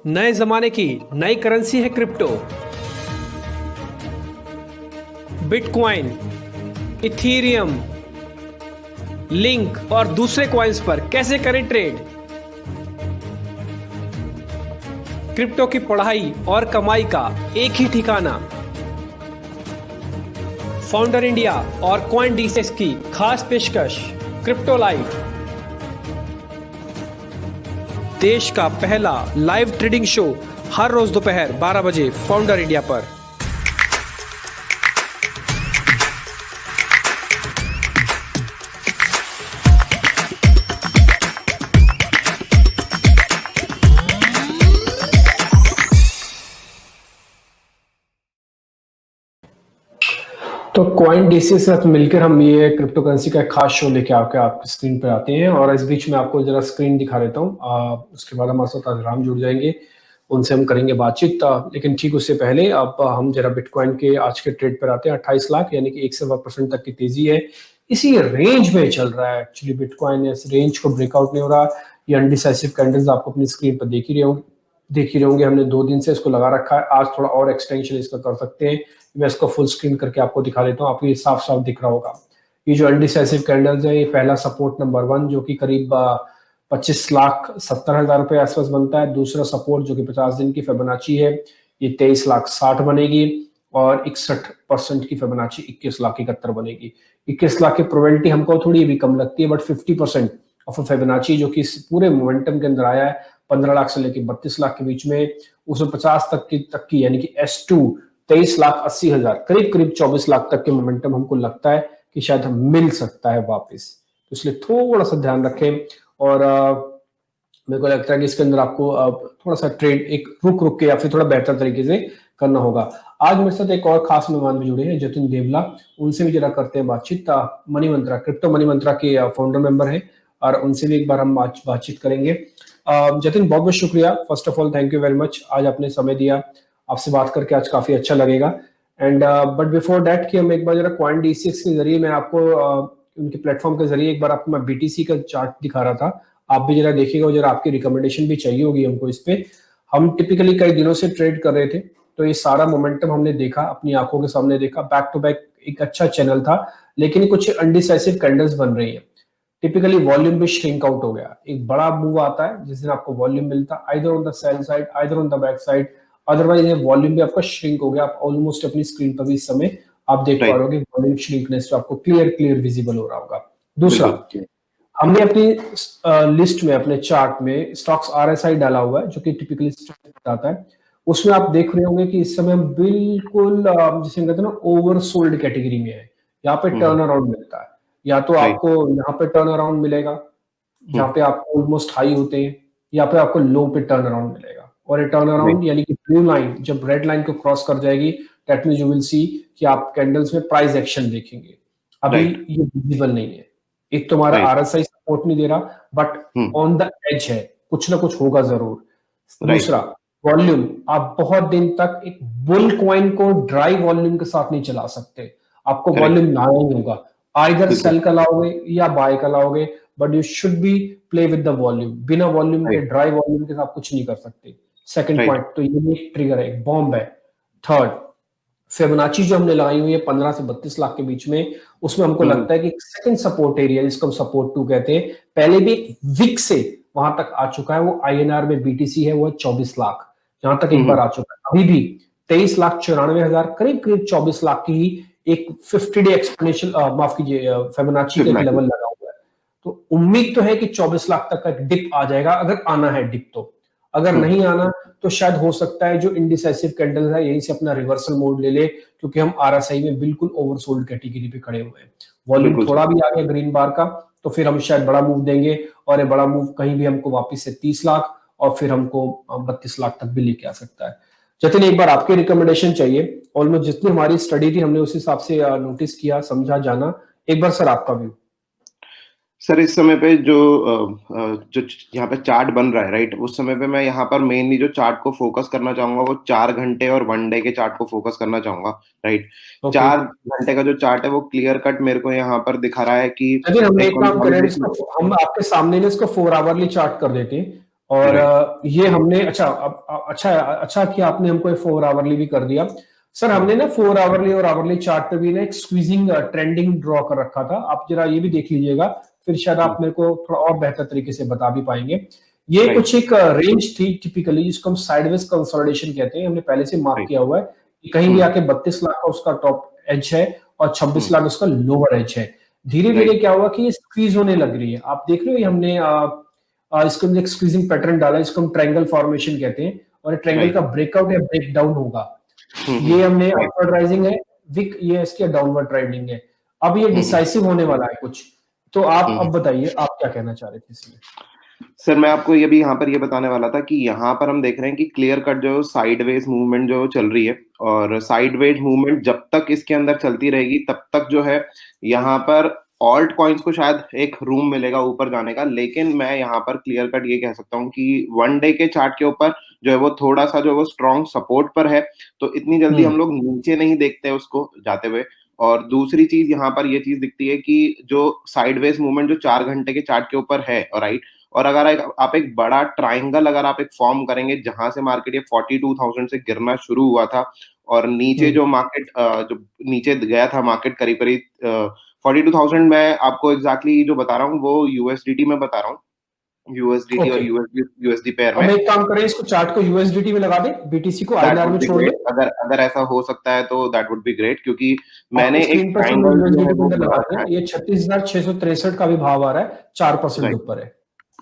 नए जमाने की नई करेंसी है क्रिप्टो। बिटकॉइन, इथीरियम, लिंक और दूसरे कॉइन्स पर कैसे करें ट्रेड। क्रिप्टो की पढ़ाई और कमाई का एक ही ठिकाना। फाउंडर इंडिया और कॉइन डीसेस की खास पेशकश क्रिप्टो लाइव, देश का पहला लाइव ट्रेडिंग शो हर रोज दोपहर 12 बजे फाउंडर इंडिया पर। तो कॉइन डीसी से साथ मिलकर हम ये क्रिप्टो करेंसी का एक खास शो लेके आपकी स्क्रीन पर आते हैं। और इस बीच में आपको जरा स्क्रीन दिखा देता हूँ। उसके बाद हमारे साथ आज राम जुड़ जाएंगे, उनसे हम करेंगे बातचीत। लेकिन ठीक उससे पहले अब हम जरा बिटकॉइन के आज के ट्रेड पर आते हैं। 28 लाख यानी कि 1% तक की तेजी है, इसी रेंज में चल रहा है। एक्चुअली बिटकॉइन इस रेंज को ब्रेकआउट नहीं हो रहा। ये अनडिसाइसिव कैंडल्स आपको अपनी स्क्रीन पर देख ही रहे होंगे। हमने 2 दिन से इसको लगा रखा है। आज थोड़ा और एक्सटेंशन इसका कर सकते हैं। मैं इसको फुल स्क्रीन करके आपको दिखा देता हूँ, आपको ये साफ साफ दिख रहा होगा। ये जो अनडिसाइसिव कैंडल्स है, ये पहला सपोर्ट नंबर 1 जो कि करीब 25,70,000 रुपए आसपास बनता है। दूसरा सपोर्ट जो कि 50 दिन की फिबोनाची है, ये 23,60,000 बनेगी। और 61% की फिबोनाची 21,71,000 बनेगी। 21,00,000 की प्रोबेबिलिटी हमको थोड़ी भी कम लगती है, बट 50% ऑफ फिबोनाची जो कि इस पूरे मोमेंटम के अंदर आया है 15 लाख से लेकर 32 लाख के बीच में, उसमें 50 तक की यानी कि S2 23,80,000 करीब 24 लाख तक के मोमेंटम हमको लगता है कि शायद हम मिल सकता है वापस। तो इसलिए थोड़ा सा ध्यान रखें। और मेरे को लगता है कि इसके अंदर आपको थोड़ा सा ट्रेड एक रुक के या फिर थोड़ा बेहतर तरीके से करना होगा। आज मेरे साथ एक और खास मेहमान भी जुड़े हैं, जतिन देवला। उनसे भी जरा करते हैं बातचीत। मनी मंत्रा, क्रिप्टो मनी मंत्रा के फाउंडर मेंबर है, और उनसे भी एक बार हम बातचीत करेंगे। जतिन, बहुत बहुत शुक्रिया। First of all thank you very much, आज आपने समय दिया। आपसे बात करके आज काफी अच्छा लगेगा। एंड बट बिफोर दैट कि हम एक बार जरा कॉइन डीसीएक्स के जरिए मैं आपको उनके प्लेटफॉर्म के जरिए एक बार आपको मैं बीटीसी का चार्ट दिखा रहा था। आप भी जरा देखिएगा, जरा आपकी रिकमेंडेशन भी चाहिए होगी हमको इस पे। हम टिपिकली कई दिनों से ट्रेड कर रहे थे, तो ये सारा मोमेंटम हमने देखा, अपनी आंखों के सामने देखा। बैक टू बैक एक अच्छा चैनल था, लेकिन कुछ अनडिसाइसिव कैंडल्स बन रही है। टिपिकली वॉल्यूम भी श्रिंक आउट हो गया। एक बड़ा मूव आता है जिस दिन आपको वॉल्यूम मिलता है, either on the sell side either on the back side. Otherwise ये वॉल्यूम भी आपका श्रिंक हो गया। आप ऑलमोस्ट अपनी स्क्रीन पर भी इस समय आप देख पा रहे हो वॉल्यूम श्रिंकनेस तो आपको क्लियर विजिबल हो रहा होगा। दूसरा, हमने अपनी लिस्ट में, अपने चार्ट में स्टॉक्स RSI डाला हुआ है, जो कि टिपिकली बताता है। उसमें आप देख रहे होंगे कि इस समय हम बिल्कुल जिसे कहते हैं ना ओवरसोल्ड कैटेगरी में है। यहाँ पे टर्न अराउंड मिलता है, या तो आपको यहाँ पे टर्न अराउंड मिलेगा जहाँ पे आपको ऑलमोस्ट हाई होते हैं, या पे आपको लो पे टर्न अराउंड मिलेगा। और ये टर्न अराउंड यानी कि ब्लू लाइन जब रेड लाइन को क्रॉस कर जाएगी, that means you will see कि आप कैंडल्स में प्राइस एक्शन देखेंगे। अभी ये विजिबल नहीं है। एक तो हमारा RSI सपोर्ट नहीं दे रहा, बट ऑन द एज है, कुछ ना कुछ होगा जरूर। दूसरा, वॉल्यूम, आप बहुत दिन तक एक बुल कॉइन को ड्राई वॉल्यूम के साथ नहीं चला सकते। आपको वॉल्यूम लाना ही होगा, आइदर सेल का लाओगे या बाय का लाओगे, but you should be play with the volume. बिना वॉल्यूम के, ड्राई वॉल्यूम के साथ कुछ नहीं कर सकते। सेकंड पॉइंट, तो ये एक ट्रिगर है, एक बॉम्ब है। थर्ड, फिबोनाची जो हमने लगाई हुई है 15 से 32 लाख के बीच में, उसमें हमको लगता है कि सेकंड सपोर्ट एरिया, जिसको हम सपोर्ट 2 कहते हैं, पहले भी विक से वहां तक आ चुका है। वो INR में BTC है, वो है 24 लाख, जहां तक एक बार आ चुका है। अभी भी 23,94,000 करीब 24 लाख की ही एक 50 डे एक्सपोनेंशियल, माफ कीजिए, फिबोनाची का लेवल लगा हुआ है। तो उम्मीद तो है कि 24 लाख तक का डिप आ जाएगा, अगर आना है डिप तो। अगर नहीं आना तो शायद हो सकता है जो इंडिसाइसिव कैंडल है यहीं से अपना रिवर्सल मोड ले ले, क्योंकि हम RSI में बिल्कुल ओवरसोल्ड कैटेगरी पे खड़े हुए हैं। वॉल्यूम थोड़ा भी आ गया ग्रीन बार का, तो फिर हम शायद बड़ा मूव देंगे, और ये बड़ा मूव कहीं भी हमको वापस से 30 लाख और फिर हमको 32 लाख तक भी लेके आ सकता है। जतिन, एक बार आपकी रिकमेंडेशन चाहिए। ऑलमोस्ट जितनी हमारी स्टडी थी हमने उस हिसाब से नोटिस किया, समझा, जाना। एक बार सर आपका व्यू। सर, इस समय पे जो यहाँ पे चार्ट बन रहा है, राइट, उस समय पे मैं यहाँ पर मेनली जो चार्ट को फोकस करना चाहूंगा वो 4 घंटे और 1 डे के चार्ट को फोकस करना चाहूंगा, राइट। 4 घंटे का जो चार्ट है वो क्लियर कट मेरे को यहाँ पर दिखा रहा है कि हम एक काम करें, हम आपके सामने इसको 4 आवरली चार्ट कर देते हैं, और राइट ये हमने अच्छा कि आपने हमको 4 आवरली भी कर दिया। सर हमने ना 4 आवरली और आवरली चार्ट पे भी ना एक स्क्वीजिंग ट्रेंडिंग ड्रॉ कर रखा था, आप जरा ये भी देख लीजिएगा, फिर शायद आप मेरे को थोड़ा और बेहतर तरीके से बता भी पाएंगे। ये राइट कुछ एक रेंज थी टिपिकली, जिसको हम साइडवेज कंसोलिडेशन कहते हैं, हमने पहले से मार्क राइट किया हुआ है कि कहीं भी आके 32 लाख का उसका टॉप एज है और 26 लाख उसका लोअर एज है। धीरे धीरे राइट क्या हुआ कि ये स्क्वीज होने लग रही है, आप देख रहे हो, ये हमने इसको हमने एक स्क्वीजिंग पैटर्न डाला है, इसको हम ट्रायंगल फॉर्मेशन कहते हैं, और ट्रायंगल का राइट ब्रेकआउट या ब्रेक डाउन होगा। ये हमने राइट अपवर्ड राइजिंग है, विक ये इसके डाउनवर्ड ट्रेंडिंग है। अब ये डिसाइसिव होने वाला है कुछ, तो आप अब बताइए आप क्या कहना चाह रहे थे इसमें। सर मैं आपको ये भी यहाँ पर ये बताने वाला था कि यहाँ पर हम देख रहे हैं कि क्लियर कट जो साइडवेज मूवमेंट जो चल रही है, और साइडवेज मूवमेंट जब तक इसके अंदर चलती रहेगी तब तक जो है यहाँ पर ऑल्ट कॉइन्स को शायद एक रूम मिलेगा ऊपर जाने का। लेकिन मैं यहाँ पर क्लियर कट ये कह सकता हूँ कि वन डे के चार्ट के ऊपर जो है वो थोड़ा सा जो है वो स्ट्रॉन्ग सपोर्ट पर है, तो इतनी जल्दी हम लोग नीचे नहीं देखते उसको जाते हुए। और दूसरी चीज यहाँ पर ये चीज दिखती है कि जो साइडवेज मूवमेंट जो 4 घंटे के चार्ट के ऊपर है, राइट, और अगर आप एक बड़ा ट्राइंगल अगर आप एक फॉर्म करेंगे जहां से मार्केट ये 42,000 से गिरना शुरू हुआ था, और नीचे जो मार्केट जो नीचे गया था मार्केट करीब करीब 42,000, मैं आपको एग्जैक्टली जो बता रहा हूँ वो यूएसडीटी में बता रहा हूँ, यूएसडीटी और ओके, यूएसडी पेयर अब में। एक काम करें, इसको चार्ट को यूएसडीटी में लगा दे, बीटीसी को दैट आईएनआर वुड में बी छोड़ दे। ग्रेट, अगर अगर ऐसा हो सकता है तो दैट वुड बी ग्रेट, क्योंकि आपकी मैंने एक स्क्रीन पर से ट्राइंगल जो है यूएसडीटी के वो अंदर बना लगा रखा दिया, है। ये 36,663 का भी भाव आ रहा है, 4% राइट ऊपर है।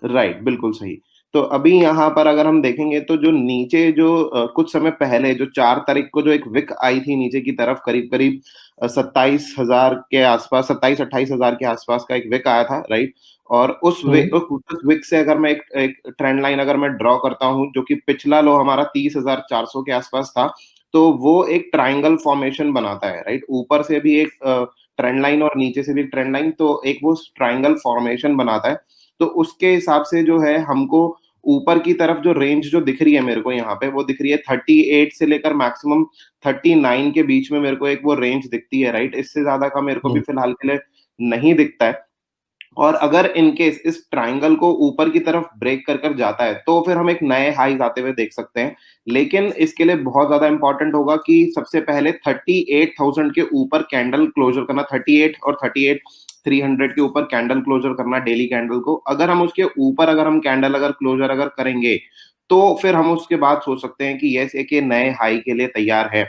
राइट बिल्कुल सही। तो अभी यहाँ पर अगर हम देखेंगे तो जो नीचे जो कुछ समय पहले जो 4 तारीख को जो एक विक आई थी नीचे की तरफ, करीब करीब 27,000 के आसपास, 27-28 हजार के आसपास का एक विक आया था, राइट। और उस विक से अगर मैं एक ट्रेंड लाइन अगर मैं ड्रॉ करता हूँ, जो कि पिछला लो हमारा 30,400 के आसपास था, तो वो एक ट्राइंगल फॉर्मेशन बनाता है, राइट। ऊपर से भी एक ट्रेंड लाइन और नीचे से भी एक ट्रेंड लाइन, तो एक वो ट्राइंगल फॉर्मेशन बनाता है। तो उसके हिसाब से जो है हमको ऊपर की तरफ जो रेंज जो दिख रही है मेरे को यहाँ पे, वो दिख रही है 38 से लेकर मैक्सिमम 39 के बीच में मेरे को एक वो रेंज दिखती है, राइट। इससे ज्यादा का मेरे को भी फिलहाल के लिए नहीं दिखता है। और अगर इनकेस इस ट्राइंगल को ऊपर की तरफ ब्रेक कर कर जाता है तो फिर हम एक नए हाईज आते हुए देख सकते हैं। लेकिन इसके लिए बहुत ज्यादा इंपॉर्टेंट होगा कि सबसे पहले 38,000 के ऊपर कैंडल क्लोजर करना, 38 और 38,300 के ऊपर कैंडल क्लोजर करना डेली कैंडल को। अगर हम उसके ऊपर अगर हम कैंडल अगर क्लोजर अगर करेंगे तो फिर हम उसके बाद सोच सकते हैं कि यस एक नए हाई के लिए तैयार है।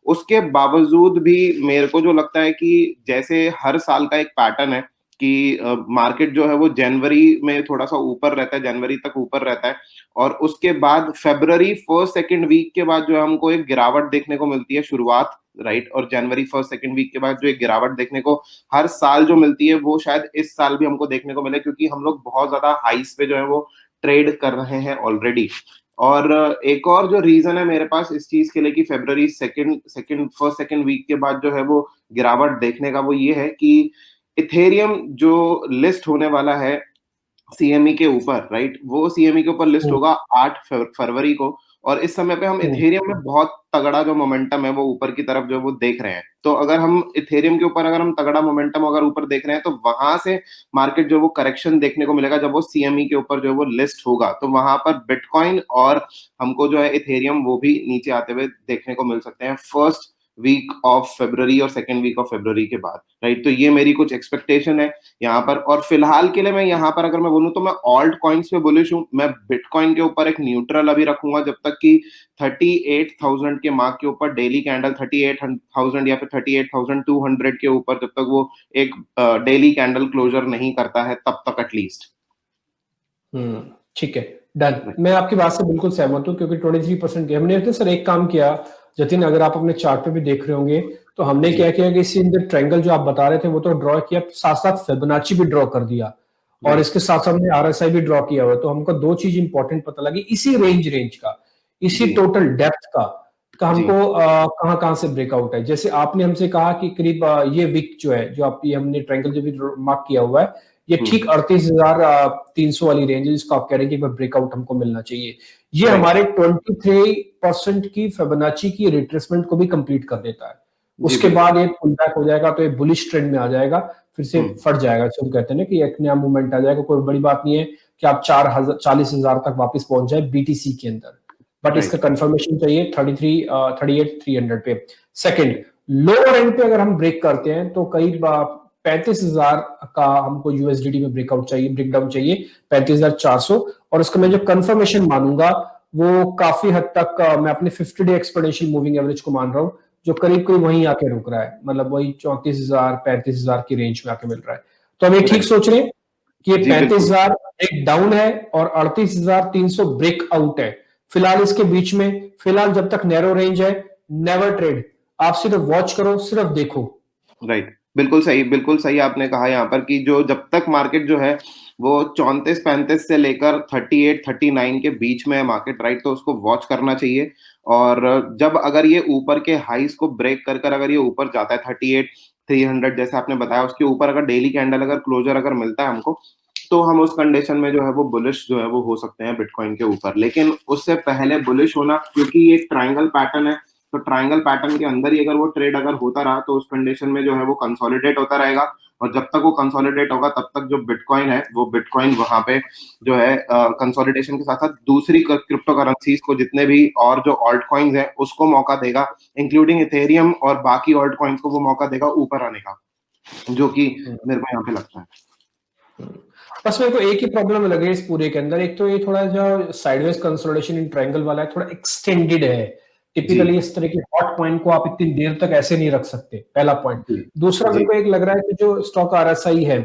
उसके बावजूद भी मेरे को जो लगता है कि जैसे हर साल का एक पैटर्न है कि मार्केट जो है वो जनवरी में थोड़ा सा ऊपर रहता है, जनवरी तक ऊपर रहता है, और उसके बाद फरवरी फर्स्ट सेकंड वीक के बाद जो है हमको एक गिरावट देखने को मिलती है शुरुआत, राइट। और जनवरी फर्स्ट सेकंड वीक के बाद जो एक गिरावट देखने को हर साल जो मिलती है, वो शायद इस साल भी हमको देखने को मिले, क्योंकि हम लोग बहुत ज्यादा हाइस पे जो है वो ट्रेड कर रहे हैं ऑलरेडी। और एक और जो रीजन है मेरे पास इस चीज के लिए कि फरवरी फर्स्ट सेकंड वीक के बाद जो है वो गिरावट देखने का, वो ये है कि इथेरियम जो लिस्ट होने वाला है सीएमई के ऊपर, राइट, वो सीएमई के ऊपर लिस्ट होगा 8 फरवरी को। और इस समय पे हम इथेरियम में बहुत तगड़ा जो मोमेंटम है वो ऊपर की तरफ जो वो देख रहे हैं। तो अगर हम इथेरियम के ऊपर अगर हम तगड़ा मोमेंटम अगर ऊपर देख रहे हैं, तो वहां से मार्केट जो वो करेक्शन देखने को मिलेगा जब वो सीएमई के ऊपर जो वो लिस्ट होगा, तो वहां पर बिटकॉइन और हमको जो है इथेरियम वो भी नीचे आते हुए देखने को मिल सकते हैं फर्स्ट वीक ऑफ फरवरी और सेकेंड वीक ऑफ फरवरी के बाद, राइट। तो ये मेरी कुछ एक्सपेक्टेशन है यहाँ पर। और फिलहाल के लिए मैं यहाँ पर अगर मैं बोलूँ तो मैं ऑल्ट कॉइन्स पे बुलिश हूँ। मैं बिटकॉइन के ऊपर एक न्यूट्रल अभी रखूंगा जब तक कि 38,000 के मार्क के ऊपर डेली कैंडल 38,000 या फिर 38,200 के ऊपर जब तक वो एक डेली कैंडल क्लोजर नहीं करता है, तब तक एटलीस्ट। ठीक है, डन। मैं आपकी बात से बिल्कुल सहमत हूँ, क्योंकि 23% हमने सर एक काम किया जतिन, अगर आप अपने चार्ट पे भी देख रहे होंगे, तो हमने क्या किया कि इसी ट्रायंगल जो आप बता रहे थे वो तो ड्रॉ किया, साथ साथ फिबोनाची भी ड्रॉ कर दिया, और इसके साथ साथ हमने आरएसआई भी ड्रॉ किया हुआ। तो हमको दो चीज इंपॉर्टेंट पता लगी, इसी रेंज का, इसी टोटल डेप्थ का हमको कहां कहां से ब्रेकआउट है। जैसे आपने हमसे कहा कि करीब ये विक जो है, जो आप ये हमने ट्रायंगल जो भी मार्क किया हुआ है, ये ठीक 38,300 वाली रेंज है, जिसको आप कह रहे हैं कि ब्रेकआउट हमको मिलना चाहिए। ये हमारे 23% की फिबोनाची की रिट्रेसमेंट को भी कंप्लीट कर देता है। उसके बाद ये पुल बैक हो जाएगा, तो ये बुलिश ट्रेंड में आ जाएगा, फिर से फट जाएगा। हम कहते हैं ना कि एक नया मूवमेंट आ जाएगा, कोई बड़ी बात नहीं है। कि आप 40,000 तक वापस पहुंच जाए बीटीसी के अंदर, बट इसका कंफर्मेशन चाहिए 38,300 पे। सेकंड, लोअर एंड पे अगर हम ब्रेक करते हैं तो करीब 35,000 का हमको यूएसडीटी में ब्रेकआउट चाहिए, ब्रेकडाउन चाहिए 35,400, और उसका मैं जो कंफर्मेशन मानूंगा वो काफी हद तक मैं अपने 50 डे एक्सपोनेंशियल मूविंग एवरेज को मान रहा हूँ, जो करीब करीब वहीं आके रुक रहा है, मतलब वही 34,000 35,000 की रेंज में आके मिल रहा है। तो हम ये ठीक सोच रहे हैं कि ये जी, बिल्कुल। 35,000 एक डाउन है और 38,300 ब्रेक आउट है। फिलहाल इसके बीच में, फिलहाल जब तक नैरो रेंज है, नेवर ट्रेड, आप सिर्फ वॉच करो, सिर्फ देखो। राइट, बिल्कुल सही आपने कहा यहाँ पर कि जो जब तक मार्केट जो है वो 34-35 से लेकर 38-39 के बीच में है मार्केट, राइट, तो उसको वॉच करना चाहिए। और जब अगर ये ऊपर के हाईस को ब्रेक कर कर अगर ये ऊपर जाता है 38,300 जैसे आपने बताया, उसके ऊपर अगर डेली कैंडल अगर क्लोजर अगर मिलता है हमको, तो हम उस कंडीशन में जो है वो बुलिश जो है वो हो सकते हैं बिटकॉइन के ऊपर। लेकिन उससे पहले बुलिश होना, क्योंकि ये एक ट्रायंगल पैटर्न है, तो ट्रायंगल पैटर्न के अंदर ही अगर वो ट्रेड अगर होता रहा तो उस कंडीशन में जो है वो कंसोलिडेट होता रहेगा, और जब तक वो कंसोलिडेट होगा तब तक जो बिटकॉइन है वो बिटकॉइन वहां पे जो है कंसोलिडेशन के साथ साथ दूसरी क्रिप्टो करेंसीज को, जितने भी और जो ऑल्ट कॉइन्स है उसको मौका देगा, इंक्लूडिंग इथेरियम और बाकी ऑल्ट कॉइन्स को वो मौका देगा ऊपर आने का, जो कि मेरे को यहाँ पे लगता है। बस मेरे को एक ही प्रॉब्लम लगे इस पूरे के अंदर, एक तो ये थोड़ा जो साइडवेज कंसोलिडेशन इन ट्रायंगल वाला है थोड़ा एक्सटेंडेड है। टिपिकली इस तरह की हॉट पॉइंट को आप इतनी देर तक ऐसे नहीं रख सकते, पहला पॉइंट। दूसरा, मेरे को एक लग रहा है कि जो स्टॉक आरएसआई है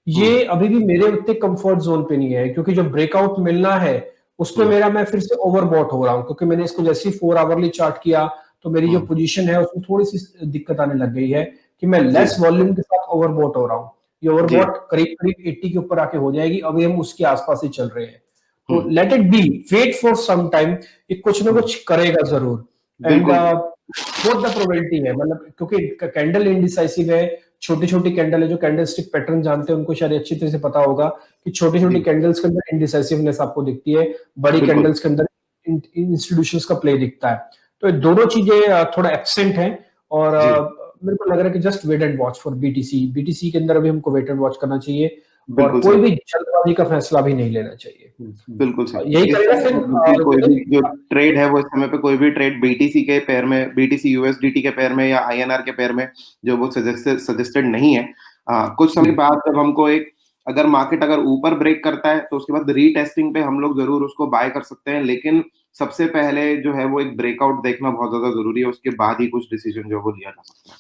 ये अभी भी मेरे उतने कंफर्ट जोन पे नहीं है, क्योंकि जो ब्रेकआउट मिलना है उसको मेरा, मैं फिर से ओवरबॉट हो रहा हूँ, क्योंकि मैंने इसको जैसे ही 4 आवरली चार्ट किया तो मेरी जो पोजीशन है उसमें थोड़ी सी दिक्कत आने लग गई है कि मैं लेस वॉल्यूम के साथ ओवरबॉट हो रहा हूँ। ये ओवरबॉट करीब करीब 80 के ऊपर आके हो जाएगी, अभी हम उसके आसपास ही चल रहे हैं। तो let it be, wait for some time, ये कुछ ना कुछ करेगा जरूर। एंड बहुत द प्रोबेबिलिटी है, मतलब क्योंकि कैंडल इंडिसाइसिव है, छोटी छोटी कैंडल है, जो कैंडल स्टिक पैटर्न जानते हैं उनको शायद अच्छी तरह से पता होगा कि छोटी छोटी कैंडल्स के अंदर इंडिसाइसिवनेस आपको दिखती है, बड़ी कैंडल्स के अंदर इंस्टीट्यूशंस का प्ले दिखता है। तो दोनों चीजें थोड़ा एब्सेंट है, और मेरे को लग रहा है कि just wait and watch for BTC. BTC के अंदर अभी हमको वेट एंड वॉच करना चाहिए, और कोई भी जल्दबाजी का फैसला भी नहीं लेना चाहिए। बिल्कुल सही, यही करेगा फिर कोई भी जो ट्रेड है वो इस समय पे कोई भी ट्रेड बीटीसी के पेयर में, बीटीसी यूएसडीटी के पेयर में या आईएनआर के पेयर में जो वो सजेस्टेड नहीं है। कुछ समय बाद जब हमको एक, अगर मार्केट अगर ऊपर ब्रेक करता है तो उसके बाद रीटेस्टिंग पे हम लोग जरूर उसको बाय कर सकते हैं, लेकिन सबसे पहले जो है वो एक ब्रेकआउट देखना बहुत ज्यादा जरूरी है, उसके बाद ही कुछ डिसीजन जो वो लिया जा सकता है।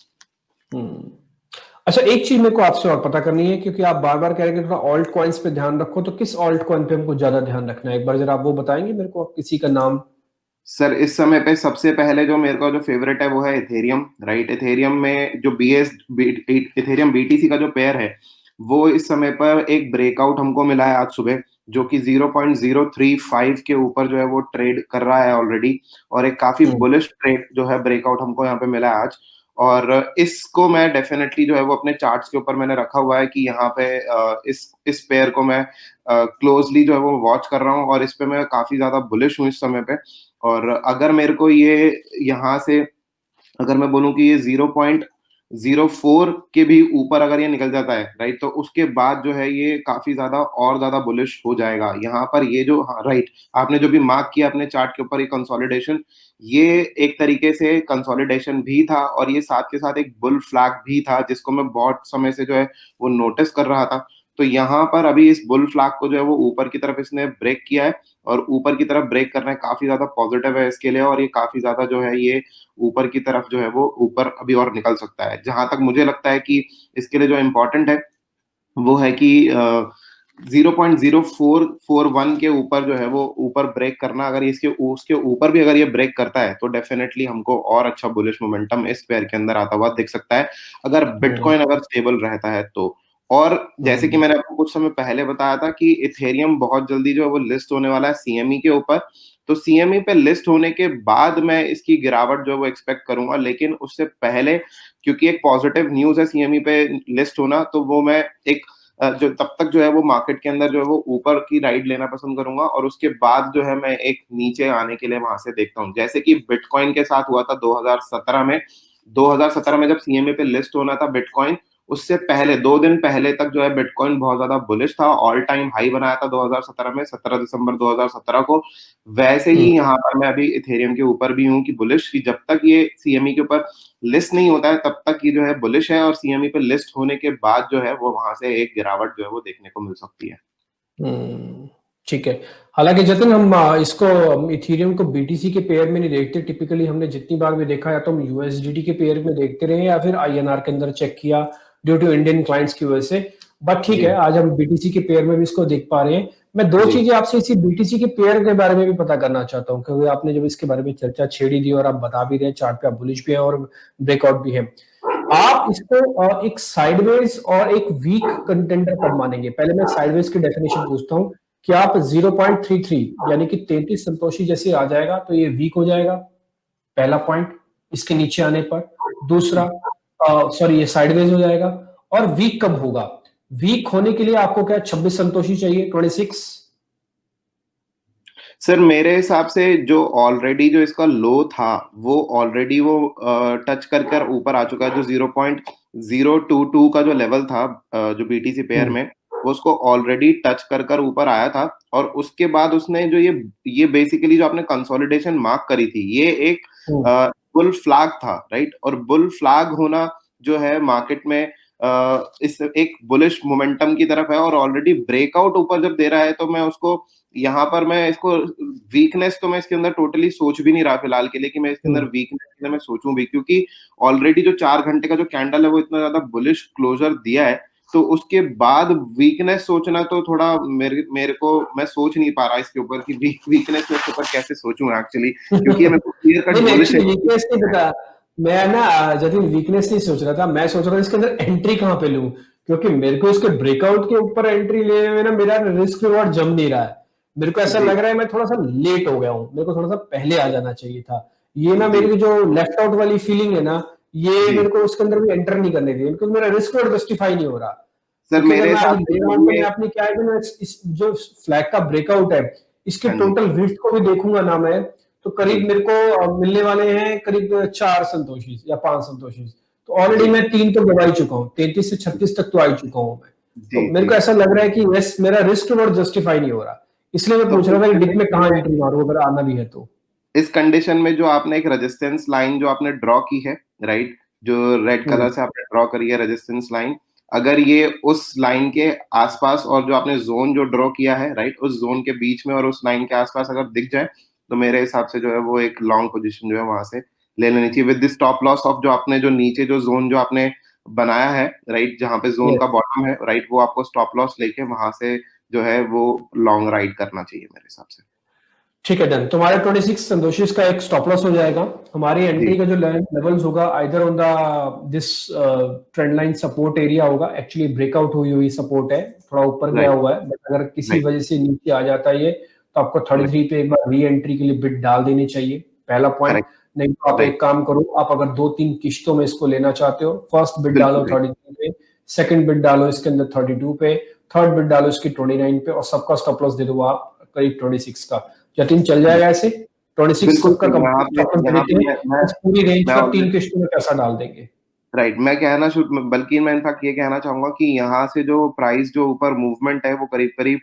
अच्छा, एक चीज मेरे को आपसे और पता करनी है, क्योंकि आप बार बार कह रहे हैं कि थोड़ा ऑल्ट कॉइन्स पे ध्यान रखो, तो किस ऑल्ट कॉइन पे हमको ज्यादा ध्यान रखना है, एक बार जरा आप वो बताएंगे मेरे को, किसी का नाम। सर इस समय पे सबसे पहले जो मेरे का जो फेवरेट है वो है इथेरियम, राइट। इथेरियम में जो इथेरियम बीटीसी का जो पेयर है वो इस समय पर एक ब्रेकआउट हमको मिला है आज सुबह, जो कि 0.035 के ऊपर जो है वो ट्रेड कर रहा है ऑलरेडी, और एक काफी बुलिश ट्रेड जो है ब्रेकआउट हमको यहाँ पे मिला है आज। और इसको मैं डेफिनेटली जो है वो अपने चार्ट्स के ऊपर मैंने रखा हुआ है कि यहाँ पे इस पेयर को मैं क्लोजली जो है वो वॉच कर रहा हूँ, और इस पे मैं काफी ज्यादा बुलिश हूँ इस समय पे। और अगर मेरे को ये यहाँ से, अगर मैं बोलूँ कि ये 0.04 के भी ऊपर अगर ये निकल जाता है, राइट, तो उसके बाद जो है ये काफी ज्यादा और ज्यादा बुलिश हो जाएगा। यहाँ पर ये जो, हाँ राइट, आपने जो भी मार्क किया अपने चार्ट के ऊपर ये कंसोलिडेशन, ये एक तरीके से कंसोलिडेशन भी था, और ये साथ के साथ एक बुल फ्लैग भी था जिसको मैं बहुत समय से जो है वो नोटिस कर रहा था। तो यहाँ पर अभी इस बुल फ्लैग को जो है वो ऊपर की तरफ इसने ब्रेक किया है, और ऊपर की तरफ ब्रेक करना है काफी ज्यादा पॉजिटिव है इसके लिए, और ये काफी ज्यादा जो है ये ऊपर की तरफ जो है वो ऊपर अभी और निकल सकता है। जहां तक मुझे लगता है कि इसके लिए जो इम्पोर्टेंट है वो है कि 0.0441 के ऊपर जो है वो ऊपर ब्रेक करना, अगर इसके उसके ऊपर भी अगर ये ब्रेक करता है तो डेफिनेटली हमको और अच्छा बुलिश मोमेंटम इस पेयर के अंदर आता हुआ दिख सकता है, अगर बिटकॉइन अगर स्टेबल रहता है तो। और जैसे कि मैंने आपको कुछ समय पहले बताया था कि इथेरियम बहुत जल्दी जो है वो लिस्ट होने वाला है सीएमई के ऊपर, तो सीएमई पे लिस्ट होने के बाद मैं इसकी गिरावट जो है वो एक्सपेक्ट करूंगा, लेकिन उससे पहले क्योंकि एक पॉजिटिव न्यूज है सीएमई पे लिस्ट होना, तो वो मैं एक जो तब तक जो है वो मार्केट के अंदर जो है वो ऊपर की राइड लेना पसंद करूंगा, और उसके बाद जो है मैं एक नीचे आने के लिए वहां से देखता हूँ, जैसे कि बिटकॉइन के साथ हुआ था 2017 में। 2017 में जब सीएमए पे लिस्ट होना था बिटकॉइन, उससे पहले 2 दिन पहले तक जो है बिटकॉइन बहुत ज्यादा बुलिश था, ऑल टाइम हाई बनाया था 2017 में, 17 दिसंबर 2017 को। वैसे ही यहाँ पर मैं अभी इथेरियम के ऊपर भी हूँ कि बुलिश, कि जब तक ये सीएमई के ऊपर लिस्ट नहीं होता है तब तक ये जो है बुलिश है, और सीएमई पे लिस्ट होने के बाद जो है वो वहां से एक गिरावट जो है वो देखने को मिल सकती है। ठीक है। हालांकि जतिन हम इसको इथेरियम को बीटीसी के पेयर में नहीं देखते, टिपिकली हमने जितनी बार भी देखा या तो हम यूएसडीटी के पेयर में देखते रहे या फिर आईएनआर के अंदर चेक किया ड्यू टू इंडियन क्लाइंट्स की वजह से। बट ठीक जी है, आज हम बीटीसी के पेयर में भी इसको देख पा रहे हैं। मैं दो जी चीजें आपसे इसी बीटीसी के पेयर के बारे में भी पता करना चाहता हूँ, क्योंकि आपने जब इसके बारे में चर्चा छेड़ी दी और आप बता भी रहे हैं चार्ट पे आप बुलिश भी है और ब्रेकआउट भी है। आप इसको एक साइडवेज और एक वीक कंटेंडर कब मानेंगे? पहले मैं साइडवेज की डेफिनेशन पूछता हूँ कि आप 0.33 यानी कि 33 संतोषी जैसे आ जाएगा तो ये वीक हो जाएगा, पहला पॉइंट इसके नीचे आने पर। दूसरा, सॉरी, ये साइडवेज हो जाएगा। और वीक कब होगा? वीक होने के लिए आपको क्या 26 संतोषी चाहिए, 26? सर मेरे हिसाब से जो ऑलरेडी जो इसका लो था वो ऑलरेडी वो टच कर कर ऊपर आ चुका है। जो 0.022 का जो लेवल था जो बीटीसी पेयर में, वो उसको ऑलरेडी टच कर कर ऊपर आया था, और उसके बाद उसने जो ये बेसिकली जो आपने कंसोलिडेशन मार्क करी थी, ये एक बुल फ्लैग था, राइट। और बुल फ्लैग होना जो है मार्केट में इस एक बुलिश मोमेंटम की तरफ है, और ऑलरेडी ब्रेकआउट ऊपर जब दे रहा है तो मैं उसको यहाँ पर मैं इसको वीकनेस तो मैं इसके अंदर टोटली सोच भी नहीं रहा फिलहाल के लिए कि मैं इसके अंदर वीकनेस के अंदर मैं सोचूं भी, क्योंकि ऑलरेडी जो 4 घंटे का जो कैंडल है वो इतना ज्यादा बुलिश क्लोजर दिया है, तो उसके बाद वीकनेस सोचना तो थोड़ा मेरे को मैं सोच नहीं पा रहा इसके ऊपर कि वीकनेस में इसके ऊपर कैसे सोचूं एक्चुअली, क्योंकि ये मेरे को क्लियर कट नहीं, बुलिश है। एक्चुअली वीकनेस नहीं बता, मैं ना जतिन वीकनेस नहीं सोच रहा था, मैं सोच रहा था इसके अंदर एंट्री कहाँ पे लूं, क्योंकि मेरे को इसके ब्रेकआउट के ऊपर एंट्री लेने में ना मेरा रिस्क रिवॉर्ड जम नहीं रहा है। मेरे को ऐसा जी लग रहा है मैं थोड़ा सा लेट हो गया हूँ, मेरे को थोड़ा सा पहले आ जाना चाहिए था। ये ना जी मेरी जो लेफ्ट आउट वाली फीलिंग है ना, ये जी मेरे को उसके अंदर भी एंटर नहीं करने दी, बिकॉज मेरा रिस्क रिवॉर्ड जस्टिफाई नहीं हो रहा। सर क्योंकि अगर मेरे मैं आज हिसाब से ले रहा जब हूं तो ये मैं अपनी क्या है कि मैं इस जो फ्लैग का ब्रेकआउट है इसके हाँ जी टोटल विड्थ को भी देखूंगा ना मैं, तो जी करीब मेरे को मिलने वाले हैं करीब 4 संतोषी या 5 संतोषी। तो ऑलरेडी जी मैं 3 तो दबा ही चुका हूँ, 33 से 36 तक तो आ ही चुका हूँ मैं। तो जी मेरे जी को ऐसा लग रहा है कि यस, मेरा रिस्क रिवॉर्ड जस्टिफाई नहीं हो रहा, इसलिए मैं तो पूछ इस रहा था कि डिप में कंडीशन कहाँ में एंट्री मारूं अगर आना भी है तो। इस कंडीशन में जो आपने एक रेजिस्टेंस लाइन जो आपने ड्रॉ की है, राइट, जो रेड कलर हम्म से आपने ड्रॉ करी है रेजिस्टेंस लाइन, अगर ये उस लाइन के आसपास और जो आपने जोन जो ड्रॉ किया है, राइट, उस जोन के बीच में और उस लाइन के आसपास अगर दिख जाए, तो मेरे हिसाब से जो है वो एक लॉन्ग पोजीशन जो है वहां से ले लेनी चाहिए with this stop loss of जो आपने जो नीचे जो जोन जो आपने बनाया है, राइट, जहां पे जोन का यस, बॉटम है, राइट, वो आपको स्टॉप लॉस लेके वहां से जो है वो लॉन्ग राइड करना चाहिए मेरे हिसाब से। ठीक है, डन। तुम्हारे 26 संतोषिस का एक स्टॉप लॉस हो जाएगा। हमारी जी एंट्री का जो लेवल्स होगा either on the this trend line support area होगा, एक्चुअली ब्रेकआउट हुई हुई सपोर्ट है, थोड़ा ऊपर गया राइट हुआ है, बट अगर किसी राइट वजह से नीचे आ जाता है ये, तो आपको 33 पे एक बार री एंट्री के लिए बिड डाल देनी चाहिए, पहला पॉइंट। करेक्ट नहीं तो आप राइट एक काम करो, आप अगर 2-3 किश्तों में इसको लेना चाहते हो, फर्स्ट बिड डालो बिल्कुल राइट 33 पे, सेकंड बिड डालो इसके अंदर 32 पे, थर्ड बिड डालो इसकी 29 पे, और सबका स्टॉप लॉस दे दो आप करीब 26 का। जतिन, चल जाएगा ऐसे? 26 बिल्कुल सबका सर, यहाँ कंप्लीट पे स्टॉप लॉस दे यहाँ देते पे हैं, मैं इस पूरी रेंज मैं का 3 ऑलरेडी किश्तों में पैसा डाल देंगे। राइट, मैं कहना शुरू, बल्कि मैं इनफैक्ट ये कहना चाहूंगा कि यहाँ से जो प्राइस जो ऊपर मूवमेंट है वो करीब करीब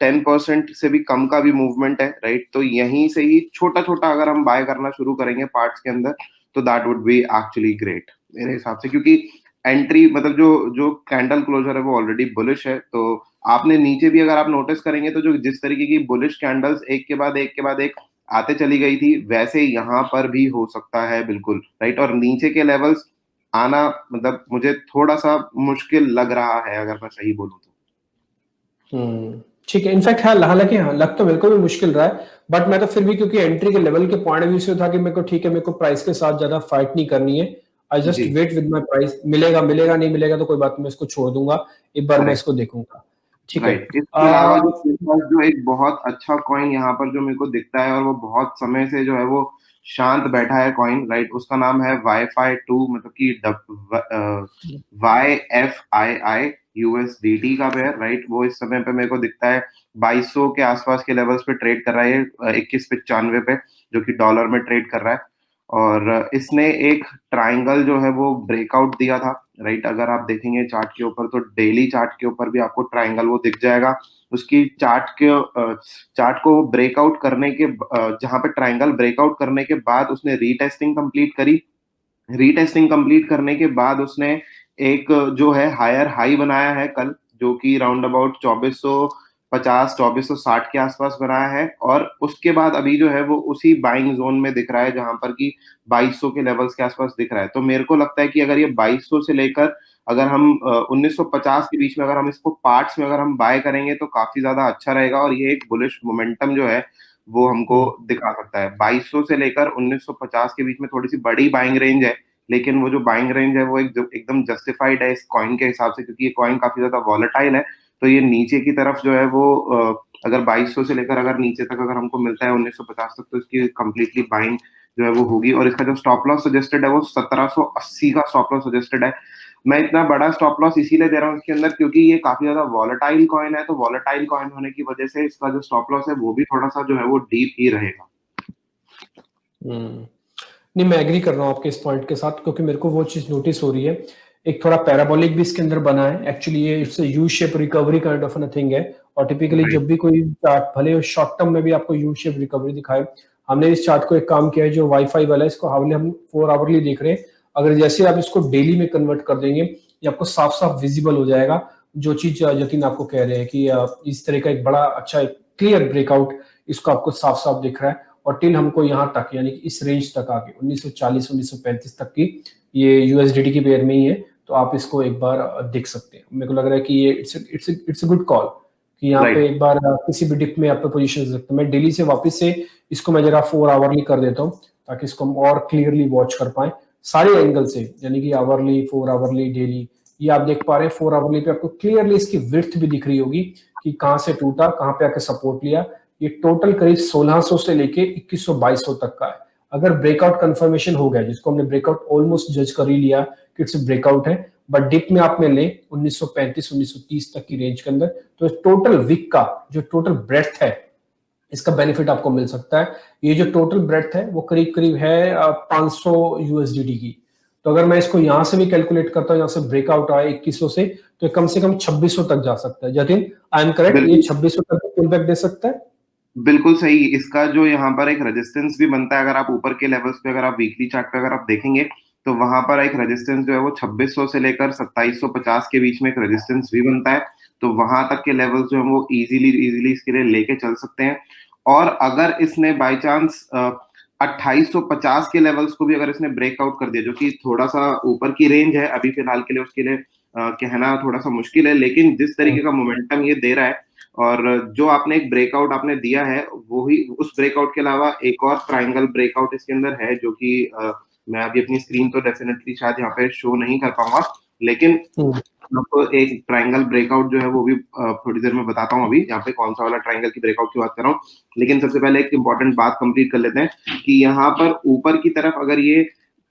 10% से भी कम का भी मूवमेंट है, राइट। तो यहीं से ही छोटा छोटा अगर हम बाय करना शुरू करेंगे पार्ट्स के अंदर, तो that would be actually great मेरे हिसाब से, क्योंकि एंट्री मतलब जो जो कैंडल क्लोजर है वो ऑलरेडी बुलिश है। तो आपने नीचे भी अगर आप नोटिस करेंगे तो जो जिस तरीके की बुलिश कैंडल्स एक के बाद एक के बाद एक आते चली गई थी, वैसे यहाँ पर भी हो सकता है बिल्कुल, राइट। और नीचे के लेवल्स आना मतलब मुझे थोड़ा सा मुश्किल लग रहा है अगर मैं सही बोलूँ तो। ठीक है, इनफैक्ट हाँ, हालांकि हाँ, लग तो मेरे को भी मुश्किल रहा है, बट मैं तो फिर भी क्योंकि एंट्री के लेवल के पॉइंट ऑफ व्यू से था कि मेरे को ठीक है, मेरे को प्राइस के साथ ज्यादा फाइट नहीं करनी है, आई जस्ट जी वेट विद माई प्राइस, मिलेगा मिलेगा, नहीं मिलेगा तो कोई बात नहीं, मैं इसको छोड़ दूंगा, एक बार मैं करेक्ट इसको देखूंगा। ठीक है। राइट। इसके अलावा जो मेरे पास जो एक बहुत अच्छा कॉइन यहाँ पर जो मेरे को दिखता है और वो बहुत समय से जो है वो शांत बैठा है कॉइन, राइट, उसका नाम है वाईफाई 2, मतलब कि YFII USDT का पेयर, राइट। वो इस समय पे मेरे को दिखता है 2200 के आसपास के लेवल्स पे ट्रेड कर रहा है, 2195 पे, जो कि डॉलर में ट्रेड कर रहा है। और इसने एक ट्राइंगल जो है वो ब्रेकआउट दिया था, राइट। अगर आप देखेंगे चार्ट के ऊपर तो डेली चार्ट के ऊपर भी आपको ट्राइंगल वो दिख जाएगा। उसकी चार्ट को ब्रेकआउट करने के जहां पे ट्राइंगल ब्रेकआउट करने के बाद उसने रीटेस्टिंग कंप्लीट करी। रीटेस्टिंग कंप्लीट करने के बाद उसने एक जो है हायर हाई बनाया है कल, जो कि राउंड अबाउट 2450 2460 के आसपास बनाया है। और उसके बाद अभी जो है वो उसी बाइंग जोन में दिख रहा है, जहां पर कि 2200 के लेवल्स के आसपास दिख रहा है। तो मेरे को लगता है कि अगर ये 2200 से लेकर अगर हम 1950 के बीच में अगर हम इसको पार्ट्स में अगर हम बाय करेंगे तो काफी ज्यादा अच्छा रहेगा, और ये एक बुलिश मोमेंटम जो है वो हमको दिखा सकता है। 2200 से लेकर 1950 के बीच में थोड़ी सी बड़ी बाइंग रेंज है, लेकिन वो जो बाइंग रेंज है वो एकदम जस्टिफाइड है इस कॉइन के हिसाब से, क्योंकि ये कॉइन काफी ज्यादा वॉलेटाइल है। तो ये नीचे की तरफ जो है वो अगर 2200 से लेकर अगर नीचे तक अगर हमको मिलता है 1950 तक, तो इसकी कंप्लीटली बाइंग जो है वो होगी। और इसका जो स्टॉप लॉस सजेस्टेड है वो 1780 का स्टॉप लॉस सजेस्टेड है। मैं इतना बड़ा स्टॉप लॉस इसीलिए दे रहा हूँ इसके अंदर क्योंकि ये काफी ज्यादा वॉलेटाइल कॉइन है, तो वॉलेटाइल कॉइन होने की वजह से इसका जो स्टॉप लॉस है वो भी थोड़ा सा जो है वो डीप ही रहेगा। नहीं, मैं एग्री कर रहा हूँ आपके इस पॉइंट के साथ, क्योंकि मेरे को वो चीज नोटिस हो रही है। एक थोड़ा पैराबोलिक भी इसके अंदर बना है एक्चुअली, ये it's U shape recovery kind of a thing है। और टिपिकली जब भी कोई चार्ट भले शॉर्ट टर्म में भी आपको यू शेप रिकवरी दिखाए, हमने इस चार्ट को एक काम किया है जो वाईफाई वाला है, इसको हम 4 आवरली देख रहे हैं। अगर जैसे आप इसको डेली में कन्वर्ट कर देंगे, ये आपको साफ साफ विजिबल हो जाएगा। जो चीज जतिन आपको कह रहे हैं कि इस तरह का एक बड़ा अच्छा क्लियर ब्रेकआउट इसको आपको साफ साफ दिख रहा है। और टिल हमको यहाँ तक यानी कि इस रेंज तक आके 1940 1935 तक की ये यूएसडीटी की पेयर में ही है, तो आप इसको एक बार देख सकते हैं। मेरे को लग रहा है कि ये इट्स अ गुड कॉल कि यहाँ पे एक बार किसी भी डिप में आप पोजीशन ले सकते हैं। मैं डेली से वापस से इसको मैं जरा 4 आवरली कर देता हूँ ताकि इसको हम और क्लियरली वॉच कर पाए सारे एंगल से, यानी कि आवरली, 4 आवरली, डेली। ये आप देख पा रहे हैं 4 आवरली पे आपको क्लियरली इसकी विड्थ भी दिख रही होगी कि कहाँ से टूटा, कहाँ पे आके सपोर्ट लिया। ये टोटल करीब 1600 से लेके 2100-2200 तक का है। अगर ब्रेकआउट कंफर्मेशन हो गया, जिसको हमने ब्रेकआउट ऑलमोस्ट जज कर ही लिया कि इट्स ब्रेकआउट है, बट डिप में आप में ले 1935 1930 तक की रेंज के अंदर, तो टोटल वीक का जो टोटल ब्रेड्थ है इसका बेनिफिट आपको मिल सकता है। ये जो टोटल ब्रेड्थ है वो करीब करीब है 500 यूएसडीटी की। तो अगर मैं इसको यहां से भी कैलकुलेट करता हूँ, यहाँ से ब्रेकआउट आए 2100 से, तो कम से कम 2600 तक जा सकता है। Jatin, I am correct? ये 2600 तक पुल बैक दे सकता है। बिल्कुल सही। इसका जो यहाँ पर एक रेजिस्टेंस भी बनता है, अगर आप ऊपर के लेवल्स पे अगर आप वीकली चार्ट पे अगर आप देखेंगे तो वहां पर एक रेजिस्टेंस जो है वो 2600 से लेकर 2750 के बीच में एक रेजिस्टेंस भी बनता है। तो वहां तक के लेवल्स जो है वो इजीली इसके लिए लेके चल सकते हैं। और अगर इसने बाय चांस 2850 के लेवल्स को भी अगर इसने ब्रेकआउट कर दिया, जो कि थोड़ा सा ऊपर की रेंज है अभी फिलहाल के लिए, उसके लिए कहना थोड़ा सा मुश्किल है, लेकिन जिस तरीके का मोमेंटम ये दे रहा है और जो आपने एक ब्रेकआउट आपने दिया है, वो ही उस ब्रेकआउट के अलावा एक और ट्राइंगल ब्रेकआउट इसके अंदर है, जो कि मैं अभी अपनी स्क्रीन तो डेफिनेटली शायद यहाँ पे शो नहीं कर पाऊंगा, लेकिन आपको एक ट्राइंगल ब्रेकआउट जो है वो भी थोड़ी देर में बताता हूँ। अभी यहाँ पे कौन सा वाला ट्राइंगल की ब्रेकआउट की बात कर रहा हूँ, लेकिन सबसे पहले एक इंपॉर्टेंट बात कंप्लीट कर लेते हैं कि यहाँ पर ऊपर की तरफ अगर ये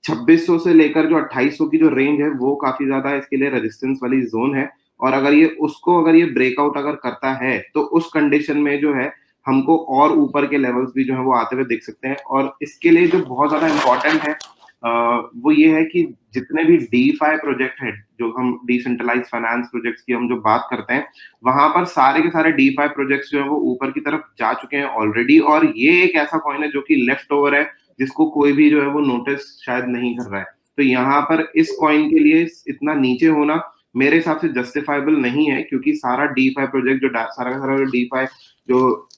2600 से लेकर जो 2800 की जो रेंज है वो काफी ज्यादा इसके लिए रेजिस्टेंस वाली जोन है। और अगर ये ब्रेकआउट अगर करता है तो उस कंडीशन में जो है हमको और ऊपर के लेवल्स भी जो है वो आते हुए दिख सकते हैं। और इसके लिए जो बहुत ज्यादा इंपॉर्टेंट है वो ये है कि जितने भी डीफाई प्रोजेक्ट है, जो हम डिसेंट्रलाइज फाइनेंस प्रोजेक्ट्स की हम जो बात करते हैं, वहां पर सारे के सारे डीफाई प्रोजेक्ट्स जो है वो ऊपर की तरफ जा चुके हैं ऑलरेडी। और ये एक ऐसा कॉइन है जो कि लेफ्ट ओवर है, जिसको कोई भी जो है वो नोटिस शायद नहीं कर रहा है। तो यहाँ पर इस कॉइन के लिए इतना नीचे होना मेरे हिसाब से जस्टिफाइबल नहीं है, क्योंकि सारा डीफाई प्रोजेक्ट जो सारा का सारा डीफाई जो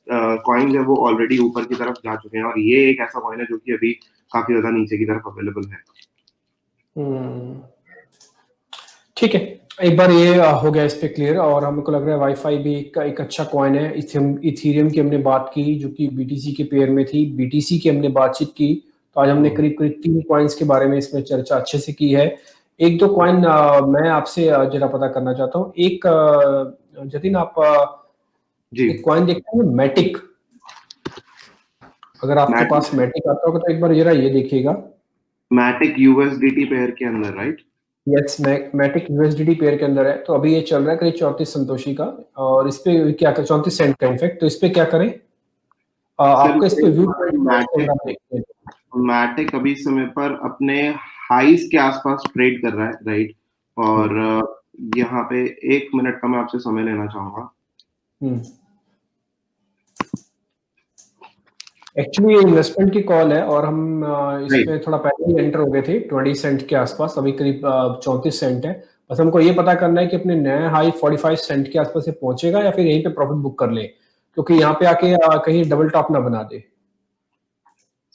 कॉइन है वो ऑलरेडी ऊपर की तरफ जा चुके हैं। और ये एक ऐसा कॉइन है जो कि अभी काफी ज्यादा नीचे की तरफ अवेलेबल है। ठीक है, एक बार ये हो गया इस पे क्लियर। और हमको लग रहा है वाईफाई भी एक अच्छा कॉइन है। इथेरियम की हमने बात की जो कि बीटीसी के पेयर में थी, बीटीसी की हमने बातचीत की। तो आज हमने करीब करीब 3 कॉइन्स के बारे में इसमें चर्चा अच्छे से की है। एक दो कॉइन मैं आपसे जरा पता करना चाहता हूँ। एक जतिन, आप एक कॉइन देखते हैं मैटिक, अगर आपके पास मैटिक आता होगा तो एक बार जरा ये देखिएगा। मैटिक यूएसडीटी पेयर के अंदर, right? Yes, Matic USDT pair के अंदर है। तो अभी ये चल रहा है करीब 34 संतोषी का, और इस पे क्या करें, 34 सेंट का इनफेक्ट। तो इस पे क्या करें, आपको इस पे व्यू देखते हैं। मैटिक अभी इस समय पर अपने हाईस के आसपास ट्रेड कर रहा है, राइट। और यहाँ पे 1 मिनट का मैं आपसे समय लेना चाहूंगा। एक्चुअली ये इन्वेस्टमेंट की कॉल है और हम राइट इसमें थोड़ा पहले ही एंटर हो गए थे 20 सेंट के आसपास, अभी करीब 34 सेंट है। बस हमको ये पता करना है कि अपने नए हाई 45 सेंट के आसपास से पहुंचेगा या फिर यहीं पे प्रॉफिट बुक कर ले, क्योंकि यहाँ पे आके कहीं डबल टॉप ना बना दे।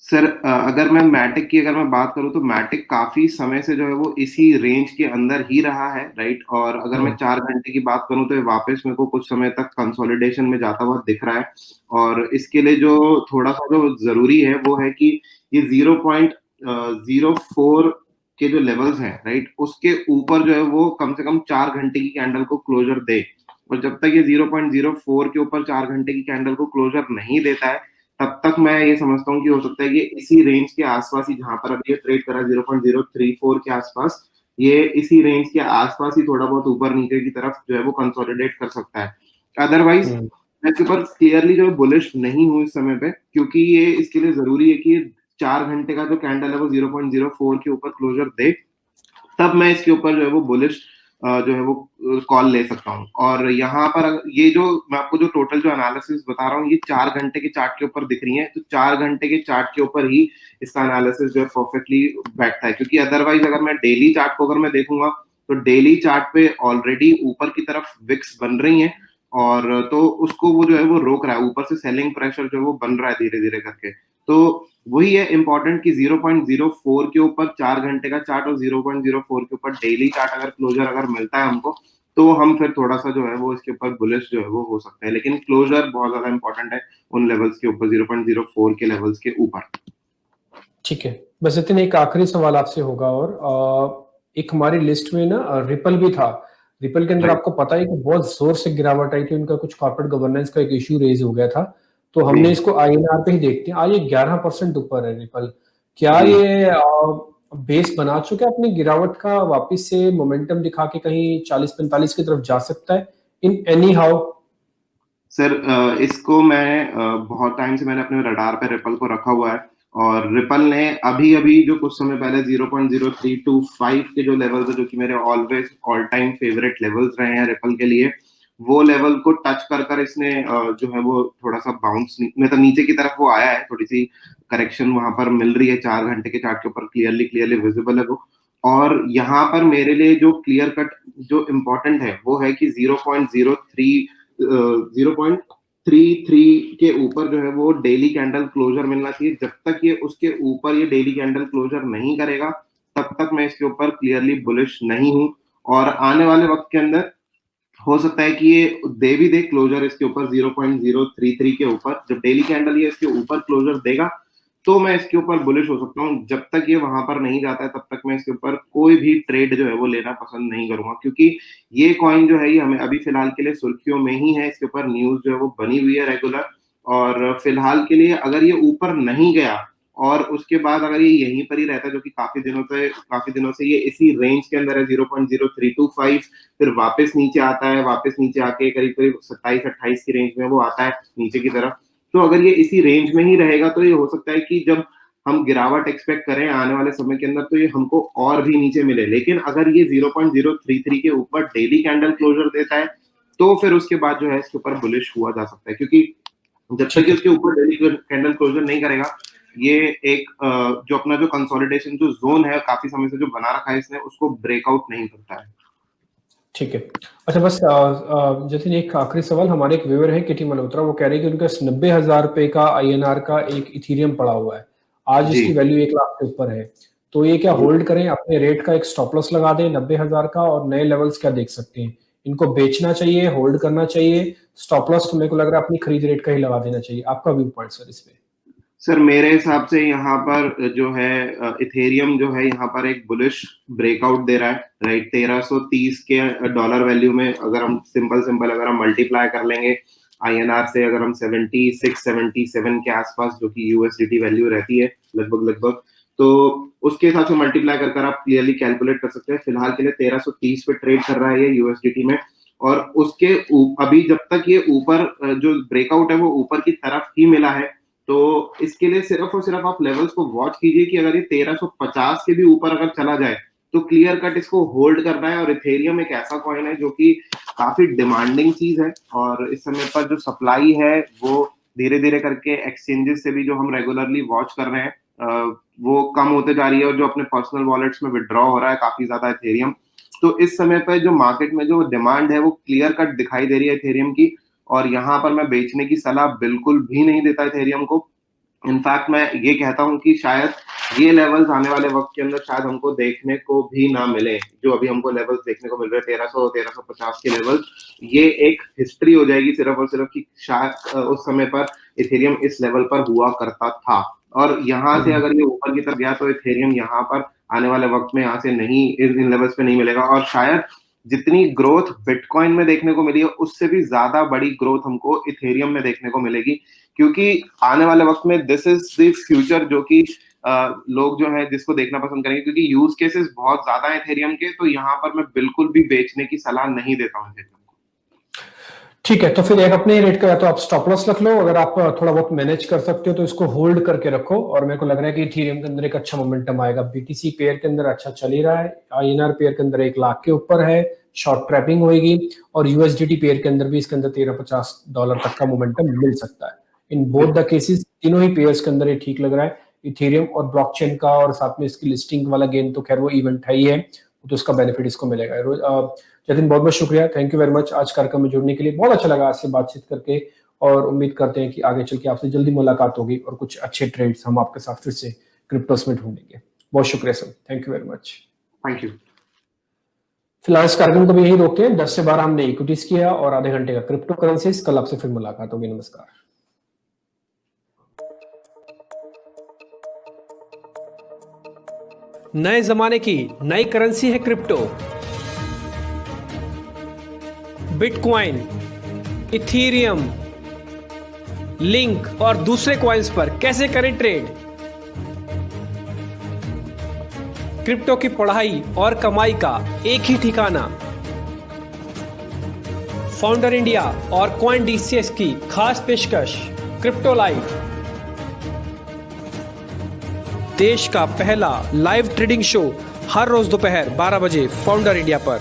सर, अगर मैं मैटिक की अगर मैं बात करूं तो मैटिक काफी समय से जो है वो इसी रेंज के अंदर ही रहा है, राइट। और अगर मैं 4 घंटे की बात करूं तो ये वापस मेरे को कुछ समय तक कंसोलिडेशन में जाता हुआ दिख रहा है। और इसके लिए जो थोड़ा सा जो जरूरी है वो है कि ये 0.04 के जो लेवल्स हैं, राइट, उसके ऊपर जो है वो कम से कम 4 घंटे की कैंडल को क्लोजर दे। और जब तक ये 0.04 के ऊपर 4 घंटे की कैंडल को क्लोजर नहीं देता है, तब तक मैं ये समझता हूँ कि हो सकता है कि इसी रेंज के आसपास ही, जहां पर अभी ये ट्रेड करा 0.034 के आसपास, ये इसी रेंज के आसपास ही थोड़ा बहुत ऊपर नीचे की तरफ जो है वो कंसोलिडेट कर सकता है। अदरवाइज मैं इसके ऊपर क्लियरली जो है बुलिश नहीं हूँ इस समय पे, क्योंकि ये इसके लिए जरूरी है कि 4 घंटे का जो कैंडल है वो 0.04 के ऊपर क्लोजर दे, तब मैं इसके ऊपर जो है वो बुलिश जो है वो कॉल ले सकता हूँ। और यहाँ पर ये जो मैं आपको जो टोटल जो एनालिसिस बता रहा हूँ, ये 4 घंटे के चार्ट के ऊपर दिख रही है, तो 4 घंटे के चार्ट के ऊपर ही इसका एनालिसिस जो है परफेक्टली बैठता है। क्योंकि अदरवाइज अगर मैं डेली चार्ट को अगर मैं देखूंगा तो डेली चार्ट पे ऑलरेडी ऊपर की तरफ विक्स बन रही है, और तो उसको वो जो है वो रोक रहा है, ऊपर से सेलिंग प्रेशर जो है वो बन रहा है धीरे धीरे करके। तो वही है इम्पोर्टेंट कि 0.04 के ऊपर 4 घंटे का चार्ट और 0.04 के ऊपर डेली चार्ट अगर क्लोजर अगर मिलता है हमको, तो हम फिर थोड़ा सा जो है वो इसके ऊपर बुलिश जो है वो हो सकता है। लेकिन क्लोजर बहुत ज्यादा इंपॉर्टेंट है उन लेवल्स के ऊपर, 0.04 के लेवल्स के ऊपर। ठीक है, बस इतने एक आखिरी सवाल आपसे होगा। और एक हमारी लिस्ट में ना रिपल भी था। रिपल के अंदर राइट। आपको पता है कि बहुत जोर से गिरावट आई थी, उनका कुछ कॉर्पोरेट गवर्नेंस का एक इश्यू रेज हो गया था। तो हमने जी इसको INR पे ही देखते हैं। आज ये 11% ऊपर है रिपल। क्या जी। ये बेस बना चुका है अपनी गिरावट का, वापस से मोमेंटम दिखा के कहीं 40-45 की तरफ जा सकता है इन एनी हाउ? सर, इसको मैं बहुत टाइम से मैंने अपने रडार पे रिपल को रखा हुआ है। और रिपल ने अभी अभी जो कुछ समय पहले 0.0325 के जो लेवल्स है, जो कि मेरे always all time favourite levels रहे हैं रिपल के लिए, वो लेवल को टच कर कर इसने जो है वो थोड़ा सा बाउंस मतलब नीचे की तरफ वो आया है। थोड़ी सी करेक्शन वहां पर मिल रही है, 4 घंटे के चार्ट के ऊपर क्लियरली क्लियरली विजिबल है वो। और यहाँ पर मेरे लिए जो क्लियर कट जो इम्पोर्टेंट है वो है कि 0.33 के ऊपर जो है वो डेली कैंडल क्लोजर मिलना चाहिए। जब तक ये उसके ऊपर ये डेली कैंडल क्लोजर नहीं करेगा, तब तक मैं इसके ऊपर क्लियरली बुलिश नहीं हूँ। और आने वाले वक्त के अंदर हो सकता है कि ये दे भी दे क्लोजर इसके ऊपर 0.033 के ऊपर। जब डेली कैंडल ये इसके ऊपर क्लोजर देगा, तो मैं इसके ऊपर बुलिश हो सकता हूँ। जब तक ये वहां पर नहीं जाता है, तब तक मैं इसके ऊपर कोई भी ट्रेड जो है वो लेना पसंद नहीं करूंगा, क्योंकि ये कॉइन जो है ये हमें अभी फिलहाल के लिए सुर्खियों में ही है। इसके ऊपर न्यूज जो है वो बनी हुई है रेगुलर। और फिलहाल के लिए अगर ये ऊपर नहीं गया और उसके बाद अगर ये यहीं पर ही रहता है, जो कि काफी दिनों से ये इसी रेंज के अंदर है 0.0325, फिर वापस नीचे आता है, वापस नीचे आके करीब करीब 27-28 की रेंज में वो आता है नीचे की तरफ। तो अगर ये इसी रेंज में ही रहेगा, तो ये हो सकता है कि जब हम गिरावट एक्सपेक्ट करें आने वाले समय के अंदर, तो ये हमको और भी नीचे मिले। लेकिन अगर ये 0.033 के ऊपर डेली कैंडल क्लोजर देता है, तो फिर उसके बाद जो है इसके ऊपर बुलिश हुआ जा सकता है। क्योंकि जब तक ठीक ये है। उसके ऊपर डेली कैंडल क्लोजर नहीं करेगा, ये एक जो अपना जो कंसोलिडेशन जो जोन है काफी समय से जो बना रखा है इसने, उसको ब्रेकआउट नहीं करता है। ठीक है। अच्छा, बस जतिन एक आखिरी सवाल। हमारे एक व्यूअर है किटी मल्होत्रा, वो कह रहे हैं कि उनका 90,000 रुपए का INR का एक इथीरियम पड़ा हुआ है। आज जी इसकी वैल्यू 1 लाख से ऊपर है। तो ये क्या जी। होल्ड करें, अपने रेट का एक स्टॉप लॉस लगा दें 90,000 का, और नए लेवल्स क्या देख सकते हैं? इनको बेचना चाहिए, होल्ड करना चाहिए? स्टॉप लॉस तो मेरे को लग रहा है अपनी खरीद रेट का ही लगा देना चाहिए। आपका व्यू पॉइंट सर इस पे? सर, मेरे हिसाब से यहाँ पर जो है इथेरियम जो है यहाँ पर एक बुलिश ब्रेकआउट दे रहा है, राइट। 1330 के डॉलर वैल्यू में अगर हम सिंपल सिंपल अगर हम मल्टीप्लाई कर लेंगे INR से, अगर हम 76-77 के आसपास जो कि USDT वैल्यू रहती है लगभग लगभग, तो उसके हिसाब से मल्टीप्लाई कर कर आप क्लियरली कैलकुलेट कर सकते हैं। फिलहाल के लिए 1330 पे ट्रेड कर रहा है ये USDT में। और उसके अभी जब तक ये ऊपर जो ब्रेकआउट है वो ऊपर की तरफ ही मिला है, तो इसके लिए सिर्फ और सिर्फ आप लेवल्स को वॉच कीजिए कि अगर ये 1350 के भी ऊपर अगर चला जाए तो क्लियर कट इसको होल्ड करना है। और इथेरियम एक ऐसा कॉइन है जो कि काफी डिमांडिंग चीज है, और इस समय पर जो सप्लाई है वो धीरे धीरे करके एक्सचेंजेस से भी जो हम रेगुलरली वॉच कर रहे हैं वो कम होते जा रही है, और जो अपने पर्सनल वॉलेट्स में विड्रॉ हो रहा है काफी ज्यादा इथेरियम। तो इस समय पर जो मार्केट में जो डिमांड है वो क्लियर कट दिखाई दे रही है इथेरियम की, और यहाँ पर मैं बेचने की सलाह बिल्कुल भी नहीं देता इथेरियम को। इनफैक्ट मैं ये कहता हूँ कि शायद ये लेवल्स आने वाले वक्त के अंदर शायद हमको देखने को भी ना मिले, जो अभी हमको लेवल्स देखने को मिल रहे हैं 1300-1350 के लेवल्स। ये एक हिस्ट्री हो जाएगी सिर्फ और सिर्फ कि शायद उस समय पर इथेरियम इस लेवल पर हुआ करता था, और यहाँ से अगर ये ऊपर की तरफ गया तो इथेरियम यहाँ पर आने वाले वक्त में यहाँ से नहीं, इन लेवल्स पे नहीं मिलेगा। और शायद जितनी ग्रोथ बिटकॉइन में देखने को मिली है उससे भी ज्यादा बड़ी ग्रोथ हमको इथेरियम में देखने को मिलेगी, क्योंकि आने वाले वक्त में दिस इज द फ्यूचर जो कि लोग जो है जिसको देखना पसंद करेंगे, क्योंकि यूज केसेस बहुत ज्यादा है इथेरियम के। तो यहाँ पर मैं बिल्कुल भी बेचने की सलाह नहीं देता हूँ इथेरियम को। ठीक है, तो फिर एक अपने रेट का या तो आप स्टॉप लॉस रख लो, अगर आप थोड़ा बहुत मैनेज कर सकते हो तो इसको होल्ड करके रखो। और मेरे को लग रहा है कि इथेरियम के अंदर एक अच्छा मोमेंटम आएगा। बीटीसी पेयर के अंदर अच्छा चल ही रहा है, आईएनआर पेयर के अंदर 1 लाख के ऊपर है, शॉर्ट ट्रैपिंग होगी, और यूएसडीटी पेयर के अंदर भी इसके अंदर $1350 तक का मोमेंटम मिल सकता है। इन बोथ द केसेस तीनों ही पेयर्स के अंदर ये ठीक लग रहा है। इथेरियम और ब्लॉकचेन का और साथ में इसकी लिस्टिंग वाला गेन तो खैर वो इवेंट है ही है, तो उसका बेनिफिट इसको मिलेगा। जतिन बहुत बहुत शुक्रिया, थैंक यू वेरी मच आज कार्यक्रम में जुड़ने के लिए। बहुत अच्छा लगा आपसे बातचीत करके, और उम्मीद करते हैं कि आगे चल के आपसे जल्दी मुलाकात होगी और कुछ अच्छे ट्रेड्स हम आपके साथ फिर से क्रिप्टोस में ढूंढेंगे। बहुत शुक्रिया sir, thank you very much. Thank you. फिलहाल इस कार्यक्रम को भी यही रोकते हैं। 10 से 12 हमने इक्विटीज किया और आधे घंटे का क्रिप्टो करेंसीज। कल आपसे फिर मुलाकात होगी। नमस्कार। नए जमाने की नई करेंसी है क्रिप्टो। बिटकॉइन, इथेरियम, लिंक और दूसरे कॉइन्स पर कैसे करें ट्रेड। क्रिप्टो की पढ़ाई और कमाई का एक ही ठिकाना, फाउंडर इंडिया और CoinDCX की खास पेशकश क्रिप्टो लाइव, देश का पहला लाइव ट्रेडिंग शो हर रोज दोपहर 12 बजे फाउंडर इंडिया पर।